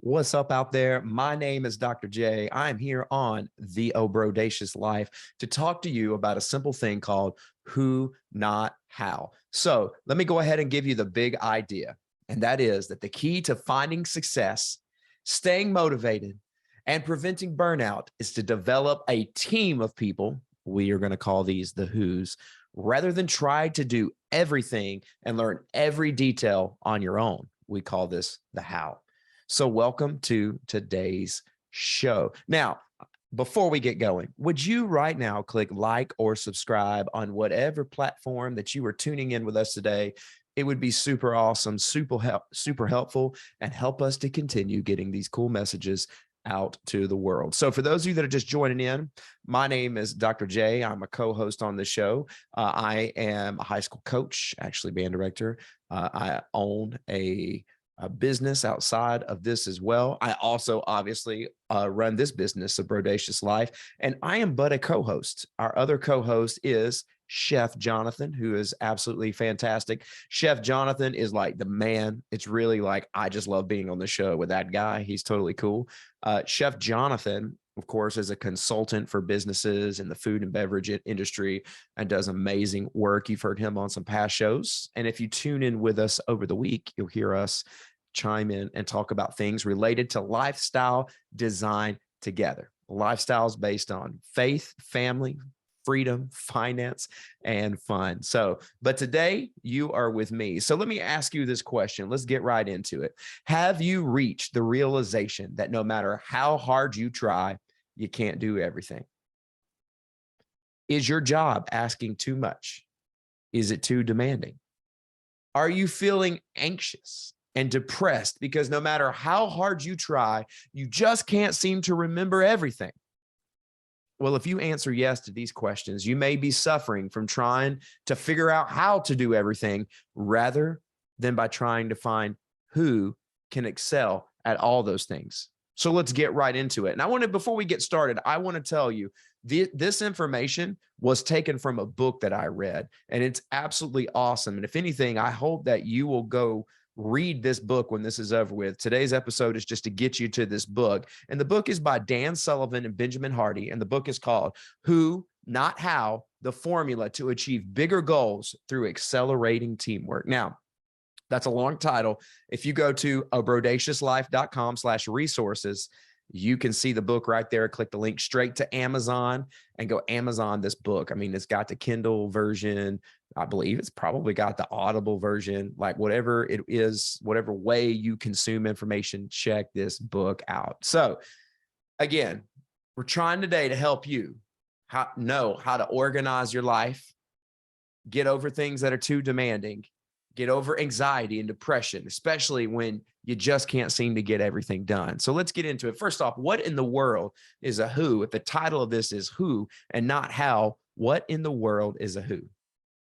What's up out there? My name is Dr. J. I'm here on the Obrodacious Life to talk to you about a simple thing called who, not how. So let me go ahead and give you the big idea. And that is that the key to finding success, staying motivated, and preventing burnout is to develop a team of people. We are going to call these the who's, rather than try to do everything and learn every detail on your own. We call this the how. So welcome to today's show. Now, before we get going, would you right now click like or subscribe on whatever platform that you are tuning in with us today? It would be super awesome, super helpful, and help us to continue getting these cool messages out to the world. So for those of you that are just joining in, my name is Dr. J. I'm a co-host on the show. I am a high school coach, actually band director. I own a business outside of this as well. I also obviously run this business, A Brodacious Life, and I am but a co-host. Our other co-host is Chef Jonathan, who is absolutely fantastic. Chef Jonathan is like the man. It's really like, I just love being on the show with that guy. He's totally cool. Chef Jonathan, of course, is a consultant for businesses in the food and beverage industry and does amazing work. You've heard him on some past shows. And if you tune in with us over the week, you'll hear us chime in and talk about things related to lifestyle design together. Lifestyles based on faith, family, freedom, finance, and fun. So, but today you are with me. So let me ask you this question. Let's get right into it. Have you reached the realization that no matter how hard you try, you can't do everything? Is your job asking too much? Is it too demanding? Are you feeling anxious and depressed because no matter how hard you try, you just can't seem to remember everything? Well, if you answer yes to these questions, you may be suffering from trying to figure out how to do everything rather than by trying to find who can excel at all those things. So let's get right into it. And before we get started, I want to tell you this information was taken from a book that I read, and it's absolutely awesome. And if anything, I hope that you will go read this book when this is over with. Today's episode is just to get you to this book. And the book is by Dan Sullivan and Benjamin Hardy. And the book is called Who, Not How, The Formula to Achieve Bigger Goals Through Accelerating Teamwork. Now, that's a long title. If you go to abrodaciouslife.com/resources, you can see the book right there. Click the link straight to Amazon and go Amazon this book. I mean, it's got the Kindle version. I believe it's probably got the Audible version, like whatever it is, whatever way you consume information, check this book out. So again, we're trying today to help you know how to organize your life, get over things that are too demanding, get over anxiety and depression, especially when you just can't seem to get everything done. So let's get into it. First off, what in the world is a who? If the title of this is who and not how, what in the world is a who?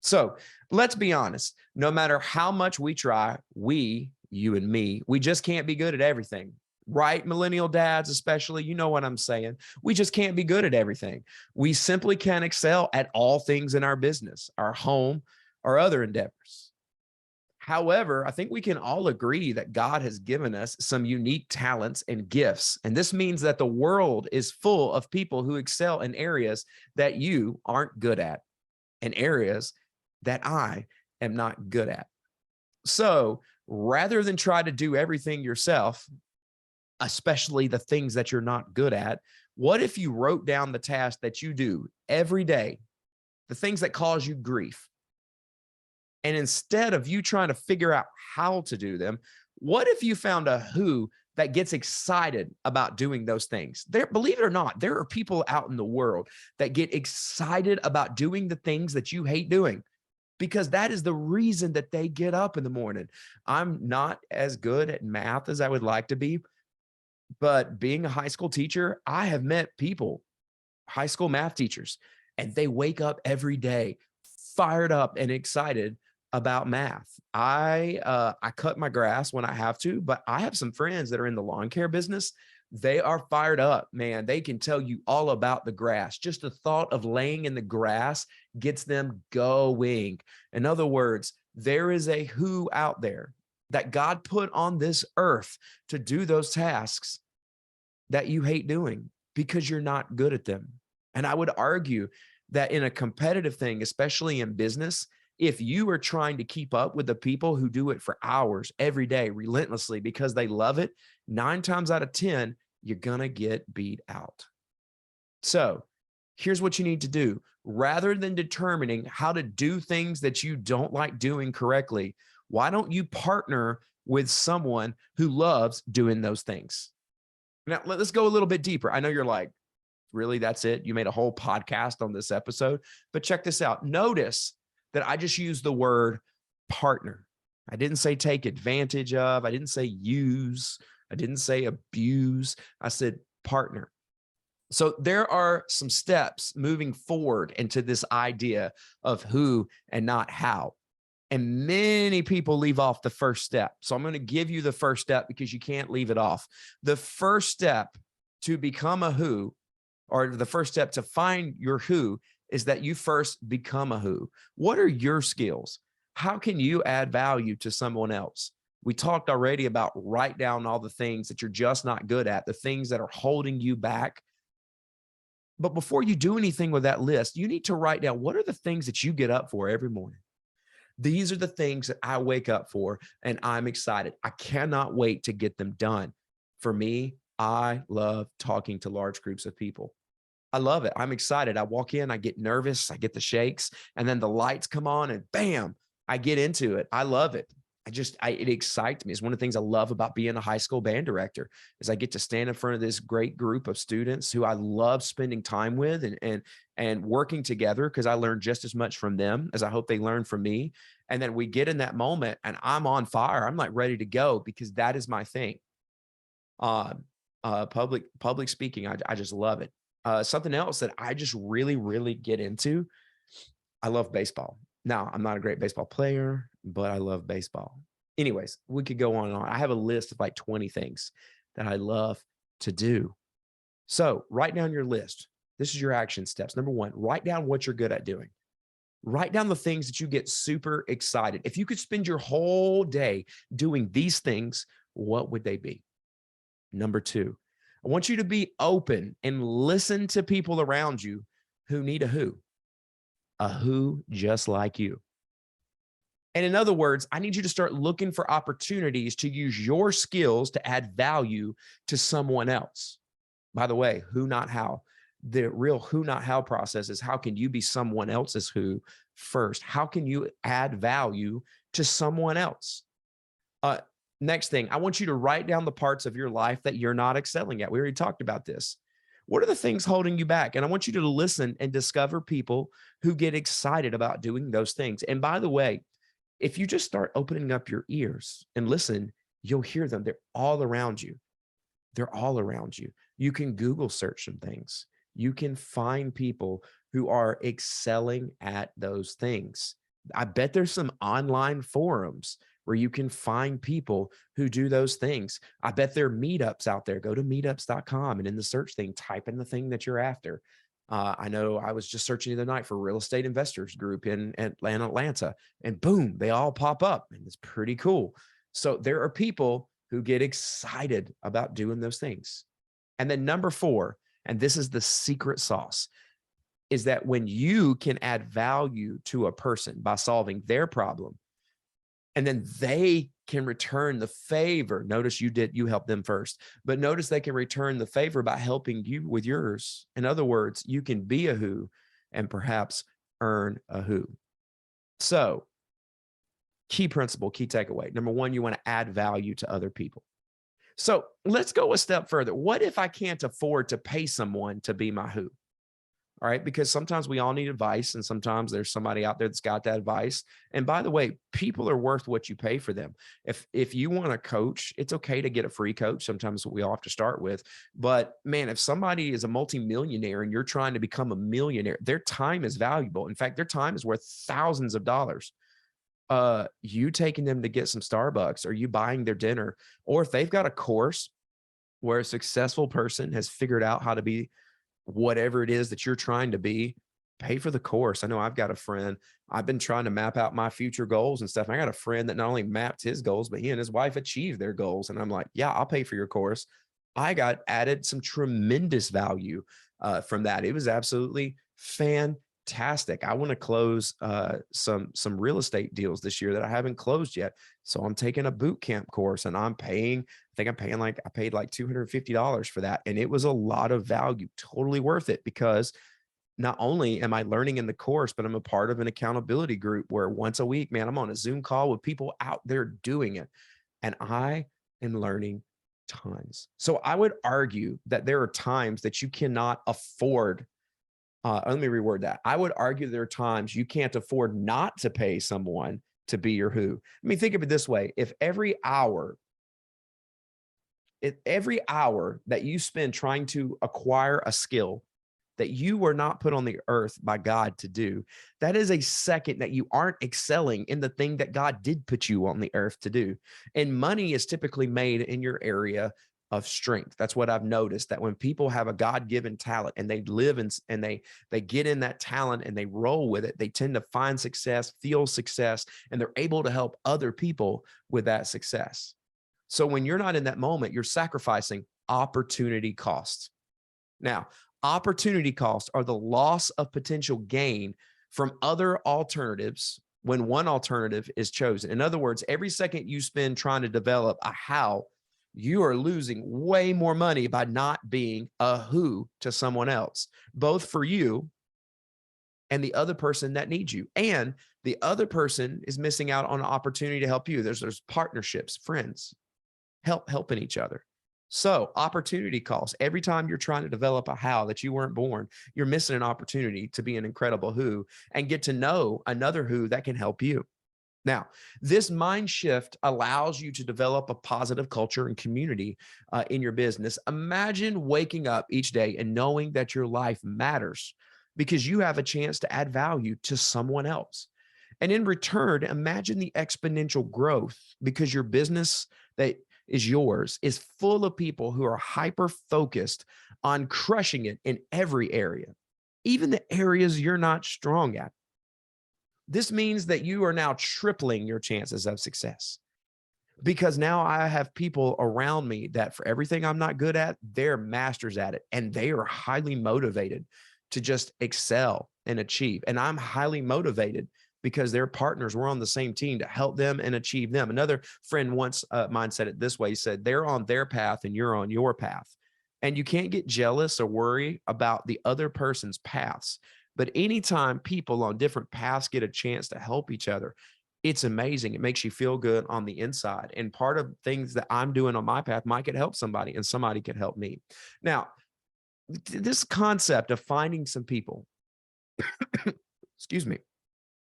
So let's be honest. No matter how much we try, you and me, we just can't be good at everything. Right? Millennial dads, especially, you know what I'm saying? We just can't be good at everything. We simply can't excel at all things in our business, our home, or other endeavors. However, I think we can all agree that God has given us some unique talents and gifts. And this means that the world is full of people who excel in areas that you aren't good at, and areas that I am not good at. So rather than try to do everything yourself, especially the things that you're not good at, what if you wrote down the tasks that you do every day, the things that cause you grief? And instead of you trying to figure out how to do them, what if you found a who that gets excited about doing those things? Believe it or not, there are people out in the world that get excited about doing the things that you hate doing, because that is the reason that they get up in the morning. I'm not as good at math as I would like to be, but being a high school teacher, I have met people, high school math teachers, and they wake up every day fired up and excited about math. I cut my grass when I have to, but I have some friends that are in the lawn care business. They are fired up, man. They can tell you all about the grass. Just the thought of laying in the grass gets them going. In other words, there is a who out there that God put on this earth to do those tasks that you hate doing because you're not good at them. And I would argue that in a competitive thing, especially in business, if you are trying to keep up with the people who do it for hours every day, relentlessly, because they love it, 9 times out of 10, you're going to get beat out. So here's what you need to do. Rather than determining how to do things that you don't like doing correctly, why don't you partner with someone who loves doing those things? Now, let's go a little bit deeper. I know you're like, really, that's it? You made a whole podcast on this episode, but check this out. Notice that I just used the word partner. I didn't say take advantage of. I didn't say use. I didn't say abuse. I said partner. So there are some steps moving forward into this idea of who and not how. And many people leave off the first step. So I'm going to give you the first step because you can't leave it off. The first step to become a who, or the first step to find your who, is that you first become a who. What are your skills? How can you add value to someone else? We talked already about write down all the things that you're just not good at, the things that are holding you back. But before you do anything with that list, you need to write down, what are the things that you get up for every morning? These are the things that I wake up for, and I'm excited. I cannot wait to get them done. For me, I love talking to large groups of people. I love it. I'm excited. I walk in, I get nervous, I get the shakes, and then the lights come on and bam, I get into it. I love it. It excites me. It's one of the things I love about being a high school band director is I get to stand in front of this great group of students who I love spending time with and working together, because I learn just as much from them as I hope they learn from me. And then we get in that moment and I'm on fire. I'm like ready to go because that is my thing. Public speaking, I just love it. Something else that I just really, really get into, I love baseball. Now, I'm not a great baseball player, but I love baseball. Anyways, we could go on and on. I have a list of like 20 things that I love to do. So write down your list. This is your action steps. Number 1, write down what you're good at doing. Write down the things that you get super excited. If you could spend your whole day doing these things, what would they be? Number 2, I want you to be open and listen to people around you who need a who just like you. And in other words, I need you to start looking for opportunities to use your skills to add value to someone else. By the way, who, not how. The real who, not how process is, how can you be someone else's who first? How can you add value to someone else? Next thing, I want you to write down the parts of your life that you're not excelling at. We already talked about this. What are the things holding you back? And I want you to listen and discover people who get excited about doing those things. And by the way, if you just start opening up your ears and listen, you'll hear them. They're all around you. They're all around you. You can Google search some things. You can find people who are excelling at those things. I bet there's some online forums where you can find people who do those things. I bet there are meetups out there. Go to meetups.com and in the search thing, type in the thing that you're after. I know I was just searching the other night for real estate investors group in Atlanta, and boom, they all pop up, and it's pretty cool. So there are people who get excited about doing those things. And then number 4, and this is the secret sauce, is that when you can add value to a person by solving their problem, and then they can return the favor. Notice you helped them first, but notice they can return the favor by helping you with yours. In other words, you can be a who and perhaps earn a who. So key principle, key takeaway. Number 1, you want to add value to other people. So let's go a step further. What if I can't afford to pay someone to be my who? All right, because sometimes we all need advice, and sometimes there's somebody out there that's got that advice. And by the way, people are worth what you pay for them. If you want a coach, it's okay to get a free coach. Sometimes we all have to start with. But man, if somebody is a multimillionaire and you're trying to become a millionaire, their time is valuable. In fact, their time is worth thousands of dollars. You taking them to get some Starbucks, or you buying their dinner, or if they've got a course where a successful person has figured out how to be whatever it is that you're trying to be, pay for the course. I know I've got a friend. I've been trying to map out my future goals and stuff. And I got a friend that not only mapped his goals, but he and his wife achieved their goals. And I'm like, yeah, I'll pay for your course. I got added some tremendous value from that. It was absolutely fantastic. I want to close some real estate deals this year that I haven't closed yet. So I'm taking a boot camp course, and I'm paying, I paid like $250 for that. And it was a lot of value, totally worth it, because not only am I learning in the course, but I'm a part of an accountability group where once a week, man, I'm on a Zoom call with people out there doing it. And I am learning tons. So I would argue that there are times that you cannot afford. Let me reword that. I would argue there are times you can't afford not to pay someone to be your who. I mean, think of it this way. If every hour that you spend trying to acquire a skill that you were not put on the earth by God to do, that is a second that you aren't excelling in the thing that God did put you on the earth to do. And money is typically made in your area of strength. That's what I've noticed, that when people have a God-given talent and they live in, and they get in that talent and they roll with it, they tend to find success, feel success, and they're able to help other people with that success. So when you're not in that moment, you're sacrificing opportunity costs. Now, opportunity costs are the loss of potential gain from other alternatives when one alternative is chosen. In other words, every second you spend trying to develop a how, you are losing way more money by not being a who to someone else, both for you and the other person that needs you. And the other person is missing out on an opportunity to help you. There's partnerships, friends, helping each other. So opportunity costs. Every time you're trying to develop a how that you weren't born, you're missing an opportunity to be an incredible who and get to know another who that can help you. Now, this mind shift allows you to develop a positive culture and community in your business. Imagine waking up each day and knowing that your life matters because you have a chance to add value to someone else. And in return, imagine the exponential growth because your business that is yours is full of people who are hyper focused on crushing it in every area, even the areas you're not strong at. This means that you are now tripling your chances of success because now I have people around me that for everything I'm not good at, they're masters at it, and they are highly motivated to just excel and achieve. And I'm highly motivated because they're partners. We're on the same team to help them and achieve them. Another friend once mine said it this way. He said, they're on their path and you're on your path. And you can't get jealous or worry about the other person's paths. But anytime people on different paths get a chance to help each other, it's amazing. It makes you feel good on the inside. And part of things that I'm doing on my path might could help somebody, and somebody could help me. Now, this concept of finding some people, excuse me,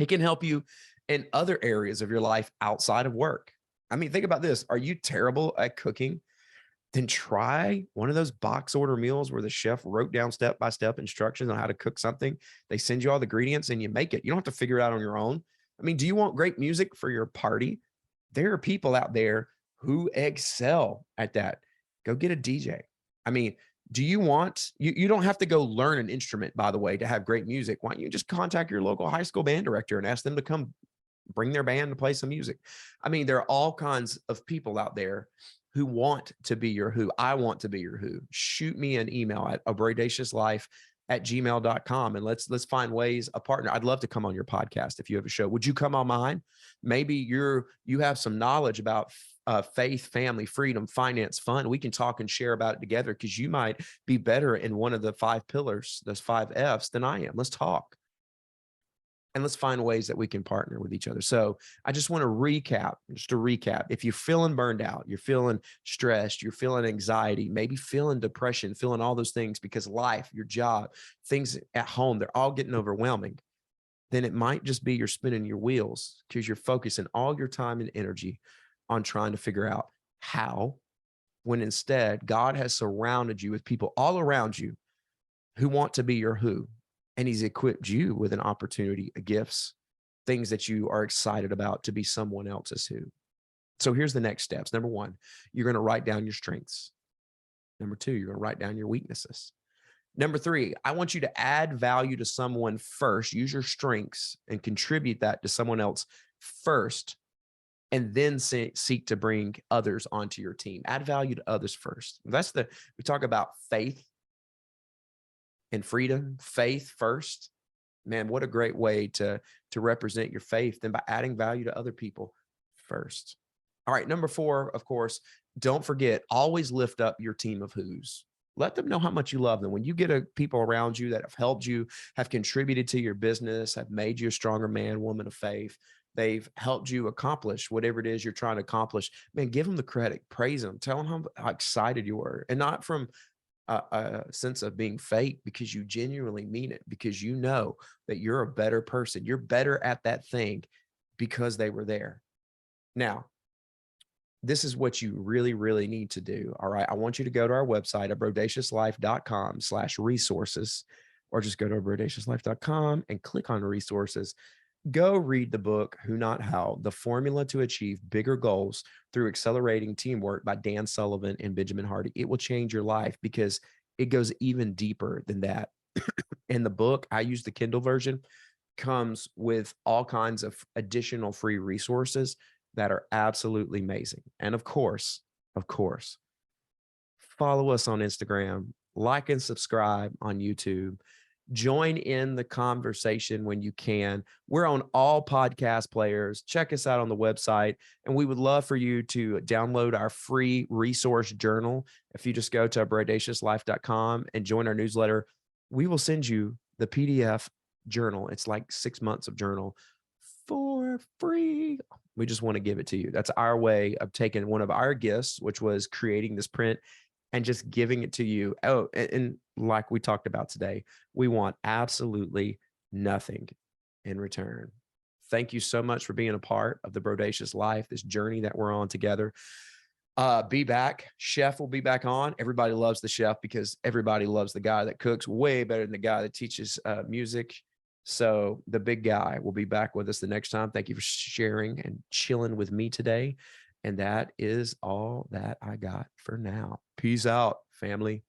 it can help you in other areas of your life outside of work. I mean, think about this. Are you terrible at cooking? Then try one of those box order meals where the chef wrote down step-by-step instructions on how to cook something. They send you all the ingredients and you make it. You don't have to figure it out on your own. I mean, do you want great music for your party? There are people out there who excel at that. Go get a DJ. I mean, do you want, you don't have to go learn an instrument, by the way, to have great music. Why don't you just contact your local high school band director and ask them to come bring their band to play some music? I mean, there are all kinds of people out there who want to be your who. I want to be your who. Shoot me an email at abradaciouslife@gmail.com and let's find ways a partner. I'd love to come on your podcast if you have a show. Would you come on mine? Maybe you have some knowledge about faith, family, freedom, finance, fun. We can talk and share about it together because you might be better in one of the 5 pillars, those 5 F's, than I am. Let's talk. And let's find ways that we can partner with each other. So I just want to recap, if you're feeling burned out, you're feeling stressed, you're feeling anxiety, maybe feeling depression, feeling all those things because life, your job, things at home, they're all getting overwhelming, then it might just be you're spinning your wheels because you're focusing all your time and energy on trying to figure out how, when instead God has surrounded you with people all around you who want to be your who. And he's equipped you with an opportunity, gifts, things that you are excited about to be someone else's who. So here's the next steps. Number 1, you're going to write down your strengths. Number 2, you're going to write down your weaknesses. Number three, I want you to add value to someone first. Use your strengths and contribute that to someone else first, and then seek to bring others onto your team. Add value to others first. We talk about faith and freedom, faith first. Man, what a great way to represent your faith than by adding value to other people first. All right, number four, of course, don't forget, always lift up your team of who's. Let them know how much you love them. When you get people around you that have helped you, have contributed to your business, have made you a stronger man, woman of faith, they've helped you accomplish whatever it is you're trying to accomplish, man, give them the credit, praise them, tell them how excited you are, and not from a sense of being fake, because you genuinely mean it, because you know that you're a better person. You're better at that thing because they were there. Now, this is what you really, really need to do. All right. I want you to go to our website at brodaciouslife.com/resources, or just go to brodaciouslife.com and click on resources. Go read the book, Who Not How, The Formula to Achieve Bigger Goals Through Accelerating Teamwork by Dan Sullivan and Benjamin Hardy. It will change your life because it goes even deeper than that. In the book, I use the Kindle version, comes with all kinds of additional free resources that are absolutely amazing. And of course, follow us on Instagram, like and subscribe on YouTube. Join in the conversation when you can. We're on all podcast players. Check us out on the website. And we would love for you to download our free resource journal. If you just go to brodaciouslife.com and join our newsletter, we will send you the PDF journal. It's like 6 months of journal for free. We just want to give it to you. That's our way of taking one of our gifts, which was creating this print, and just giving it to you. Oh, and like we talked about today, we want absolutely nothing in return. Thank you so much for being a part of the Brodacious Life, this journey that we're on together. Be back. Chef will be back on. Everybody loves the chef because everybody loves the guy that cooks way better than the guy that teaches music. So the big guy will be back with us the next time. Thank you for sharing and chilling with me today. And that is all that I got for now. Peace out, family.